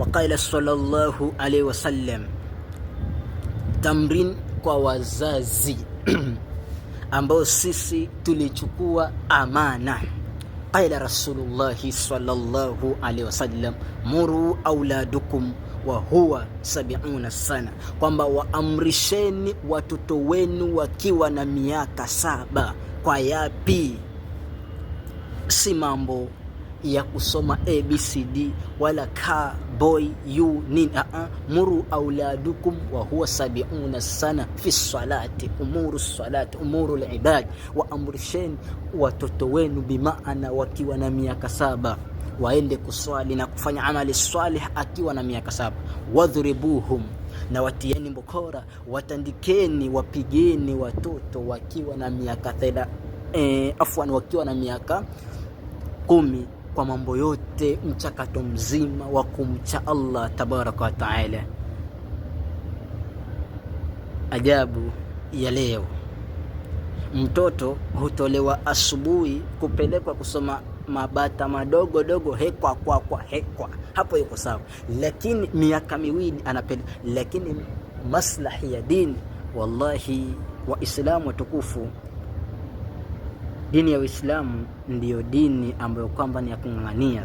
Waqala sallallahu alaihi wasallam, tamrin kwa wazazi ambao sisi tulichukua amana. Qala Rasulullahi sallallahu alaihi wasallam, muru auladukum wa huwa 70 sana, kwamba waamrisheni watoto wenu wakiwa na miaka 7. Kwa yapi? Si mambo ya kusoma ABCD wala ka boy you nini. Muru auladukum wa huwa 70 sana fi salati, umuru salati, umuru al-ibad. Wa amrisheni watoto wenu bimaana wakiwa na miaka 7 waende kuswali na kufanya amali salih akiwa na miaka 7. Wadhribuhum, na watieni mbokora, watandikeni, wapigeni watoto wakiwa na miaka wakiwa na miaka 10, kwa mambo yote, mchakato mzima wa kumcha Allah tabaraka wa taala. Ajabu ya leo, mtoto hutolewa asubuhi kupelekwa kusoma mabata madogo dogo, hekwa hapo yuko sawa, lakini miaka 2 anapeleka. Lakini maslahi ya dini, wallahi Waislamu watukufu, dini ya Uislamu ndiyo dini ambayo kwamba ni ya kung'ang'ania.